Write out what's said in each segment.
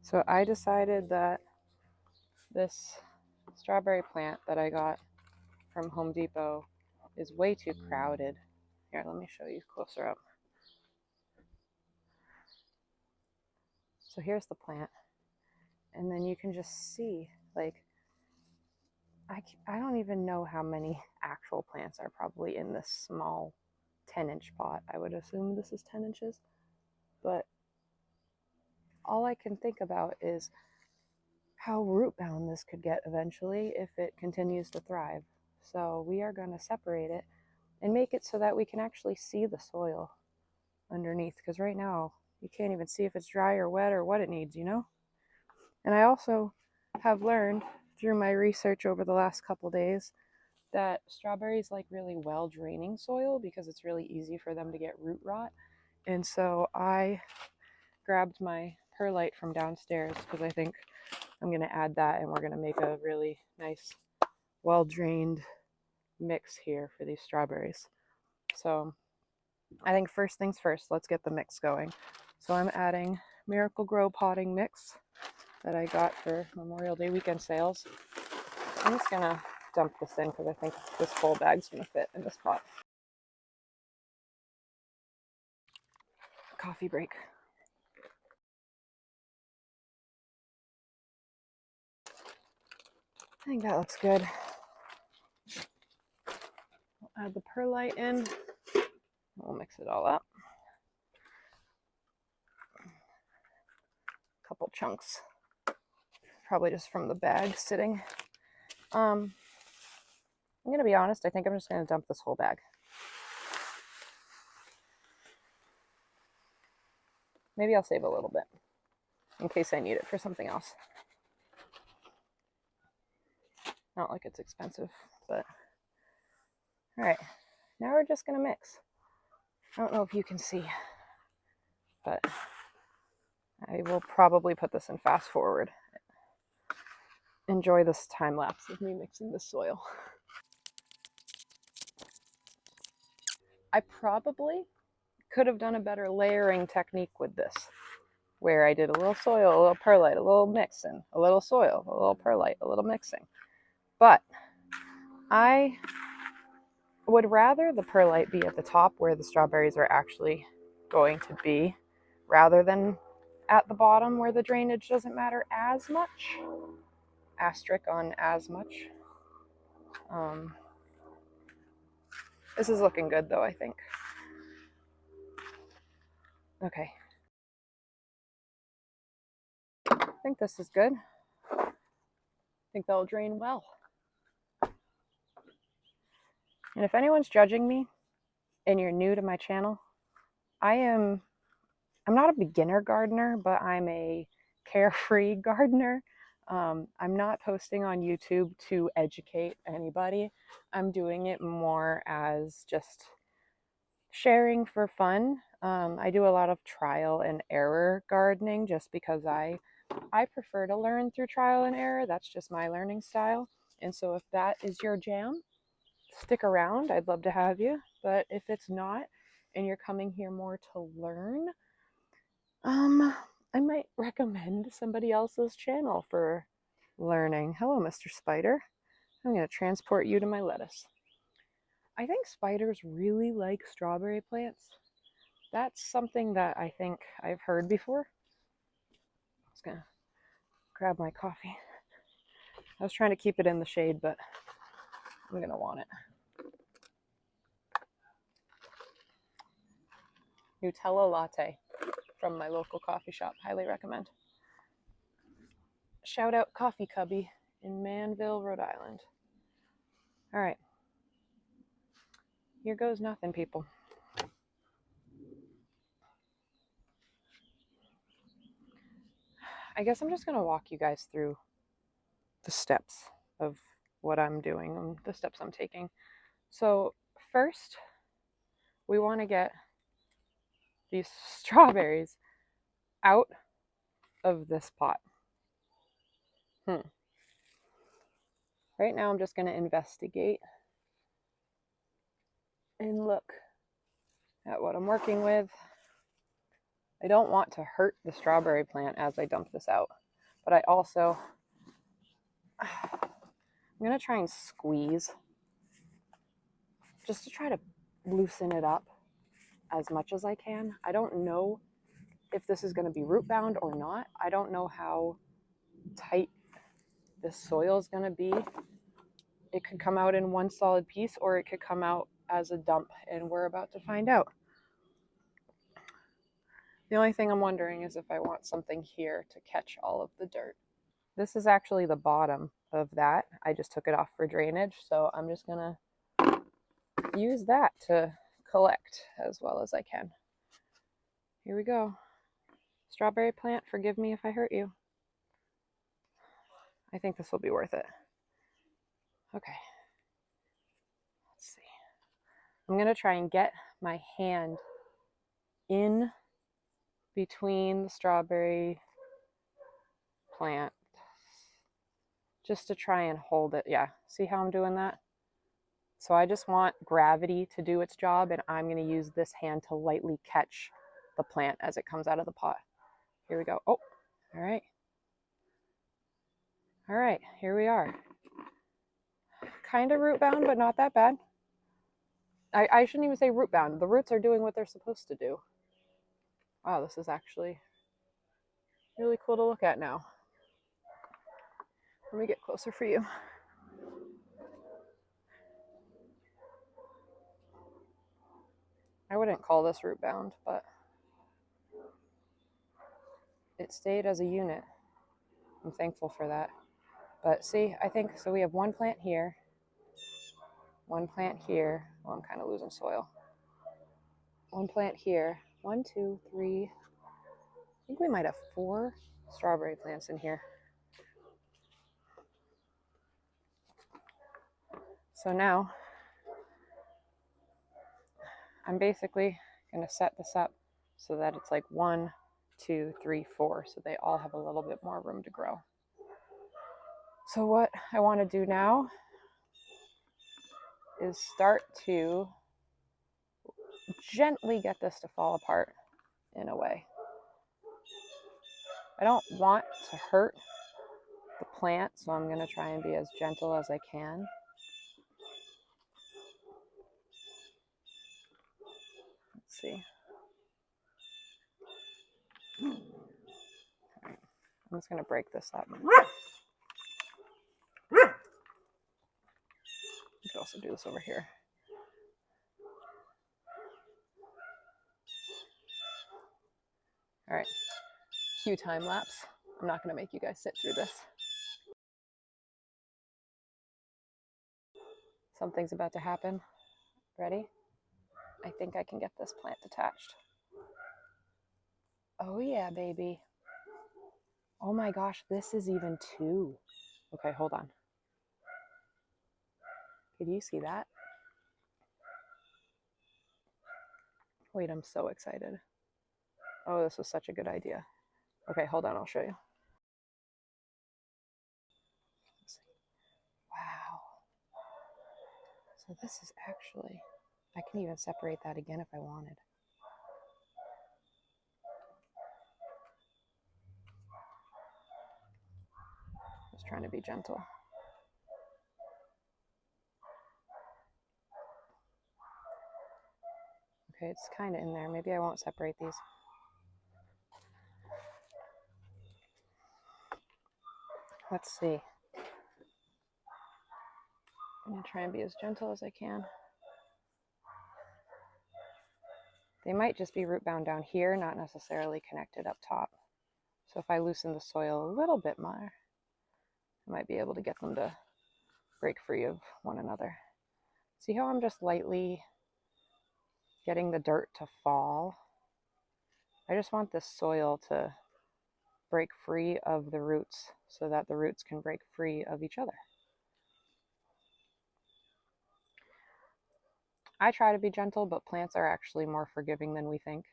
So I decided that this strawberry plant that I got from Home Depot is way too crowded. Here, let me show you closer up. So here's the plant. And then you can just see, like, I don't even know how many actual plants are probably in this small 10-inch pot. I would assume this is 10 inches. But all I can think about is how root bound this could get eventually if it continues to thrive. So we are going to separate it and make it so that we can actually see the soil underneath, because right now you can't even see if it's dry or wet or what it needs, you know? And I also have learned through my research over the last couple days that strawberries like really well draining soil because it's really easy for them to get root rot. And so I grabbed my perlite from downstairs because I think I'm going to add that, and we're going to make a really nice well drained mix here for these strawberries. So I think first things first, let's get the mix going. So I'm adding Miracle Grow potting mix that I got for Memorial Day weekend sales. I'm just gonna dump this in because I think this full bag's gonna fit in this pot. Coffee break. I think that looks good. We'll add the perlite in. We'll mix it all up. A couple chunks, probably just from the bag sitting. I'm gonna be honest, I think I'm just gonna dump this whole bag. Maybe I'll save a little bit in case I need it for something else. Not like it's expensive, but all right, now we're just gonna mix. I don't know if you can see, but I will probably put this in fast forward. Enjoy this time lapse of me mixing the soil. I probably could have done a better layering technique with this, where I did a little soil, a little perlite, a little mixing, a little soil, a little perlite, a little mixing. But I would rather the perlite be at the top where the strawberries are actually going to be, rather than at the bottom where the drainage doesn't matter as much. Asterisk on as much. This is looking good though, I think. Okay. I think this is good. I think that'll drain well. And if anyone's judging me and you're new to my channel, I'm not a beginner gardener, but I'm a carefree gardener. I'm not posting on YouTube to educate anybody. I'm doing it more as just sharing for fun. I do a lot of trial and error gardening just because I prefer to learn through trial and error. That's just my learning style. And so if that is your jam, stick around. I'd love to have you. But if it's not, and you're coming here more to learn, I might recommend somebody else's channel for learning. Hello, Mr. Spider. I'm going to transport you to my lettuce. I think spiders really like strawberry plants. That's something that I think I've heard before. I'm just going to grab my coffee. I was trying to keep it in the shade, but I'm going to want it. Nutella latte from my local coffee shop. Highly recommend. Shout out Coffee Cubby in Manville, Rhode Island. All right. Here goes nothing, people. I guess I'm just going to walk you guys through the steps of what I'm doing and the steps I'm taking. So first, we want to get these strawberries out of this pot. Right now I'm just going to investigate and look at what I'm working with. I don't want to hurt the strawberry plant as I dump this out, but I also, I'm going to try and squeeze just to try to loosen it up as much as I can. I don't know if this is going to be root bound or not. I don't know how tight this soil is going to be. It could come out in one solid piece or it could come out as a dump, and we're about to find out. The only thing I'm wondering is if I want something here to catch all of the dirt. This is actually the bottom of that. I just took it off for drainage, so I'm just gonna use that to collect as well as I can. Here we go. Strawberry plant, forgive me if I hurt you. I think this will be worth it. Okay. Let's see. I'm gonna try and get my hand in between the strawberry plant just to try and hold it. Yeah, see how I'm doing that? So I just want gravity to do its job, and I'm going to use this hand to lightly catch the plant as it comes out of the pot. Here we go. Oh, all right. All right, here we are. Kind of root bound, but not that bad. I shouldn't even say root bound. The roots are doing what they're supposed to do. Wow, this is actually really cool to look at now. Let me get closer for you. I wouldn't call this root bound, but it stayed as a unit. I'm thankful for that. But see, I think, so we have one plant here, one plant here. Well, I'm kind of losing soil. One plant here. 1, 2, 3. I think we might have 4 strawberry plants in here. So now I'm basically going to set this up so that it's like 1, 2, 3, 4. So they all have a little bit more room to grow. So what I want to do now is start to gently get this to fall apart in a way. I don't want to hurt the plant, so I'm going to try and be as gentle as I can. Let's see. I'm just going to break this up. You could also do this over here. All right, cue time lapse. I'm not going to make you guys sit through this. Something's about to happen. Ready? I think I can get this plant detached. Oh yeah, baby. Oh my gosh, this is even 2. Okay, hold on. Could you see that? Wait, I'm so excited. Oh, this was such a good idea. Okay, hold on, I'll show you. Wow. So this is actually, I can even separate that again if I wanted. Just trying to be gentle. Okay, it's kind of in there. Maybe I won't separate these. Let's see. I'm going to try and be as gentle as I can. They might just be root bound down here, not necessarily connected up top. So if I loosen the soil a little bit more, I might be able to get them to break free of one another. See how I'm just lightly getting the dirt to fall? I just want this soil to break free of the roots so that the roots can break free of each other. I try to be gentle, but plants are actually more forgiving than we think.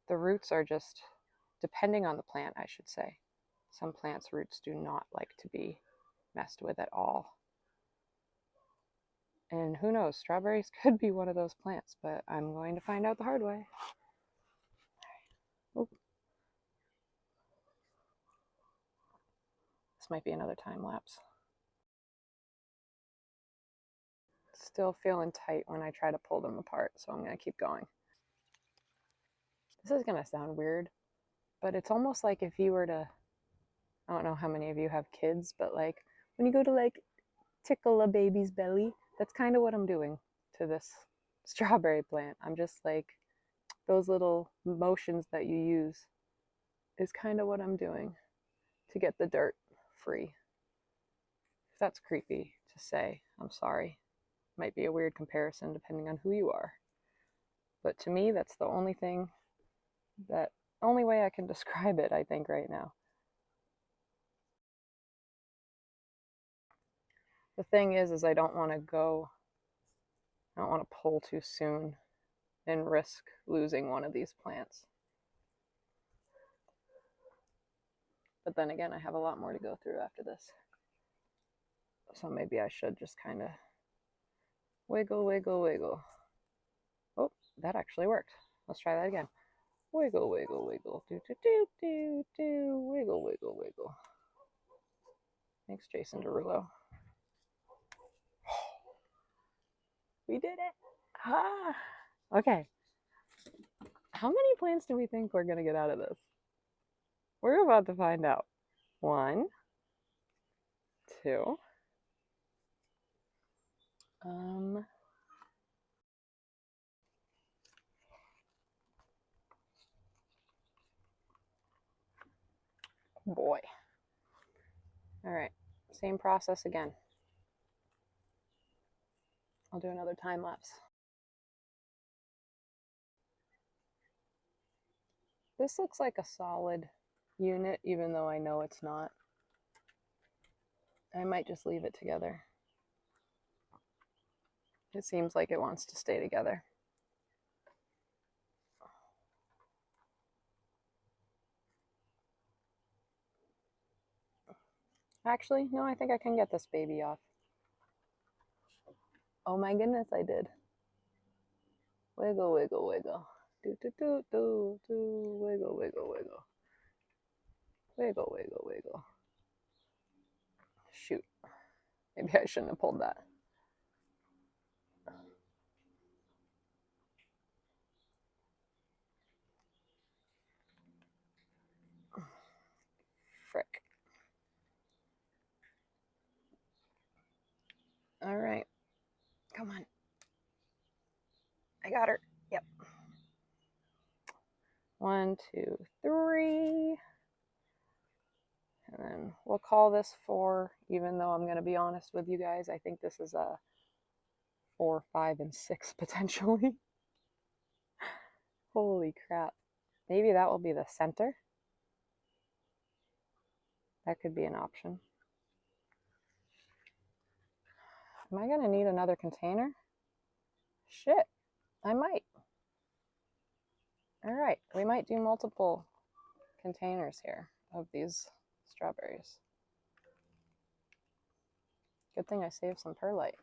The roots are just, depending on the plant, I should say. Some plants' roots do not like to be messed with at all. And who knows, strawberries could be one of those plants, but I'm going to find out the hard way. Oop. This might be another time lapse. Still feeling tight when I try to pull them apart, so I'm going to keep going. This is going to sound weird, but it's almost like if you were to, I don't know how many of you have kids, but like when you go to like tickle a baby's belly, that's kind of what I'm doing to this strawberry plant. I'm just like, those little motions that you use is kind of what I'm doing to get the dirt free. If that's creepy to say, I'm sorry. Might be a weird comparison depending on who you are. But to me, that's the only thing, that only way I can describe it, I think, right now. The thing is I don't want to pull too soon and risk losing one of these plants. But then again, I have a lot more to go through after this. So maybe I should just kind of wiggle, wiggle, wiggle. Oh, that actually worked. Let's try that again. Wiggle, wiggle, wiggle. Do, do, do, do, do. Wiggle, wiggle, wiggle. Thanks, Jason Derulo. We did it. Ah. Okay. How many plants do we think we're going to get out of this? We're about to find out. 1, 2. Boy. All right. Same process again. I'll do another time lapse. This looks like a solid unit, even though I know it's not. I might just leave it together. It seems like it wants to stay together. Actually, no, I think I can get this baby off. Oh my goodness, I did. Wiggle, wiggle, wiggle. Do, do, do, do, do. Wiggle, wiggle, wiggle. Wiggle, wiggle, wiggle. Shoot. Maybe I shouldn't have pulled that. Frick. All right. Come on. I got her. Yep. 1, 2, 3. And then we'll call this 4, even though I'm going to be honest with you guys. I think this is a 4, 5, and 6 potentially. Holy crap. Maybe that will be the center. That could be an option. Am I going to need another container? Shit, I might. All right, we might do multiple containers here of these strawberries. Good thing I saved some perlite.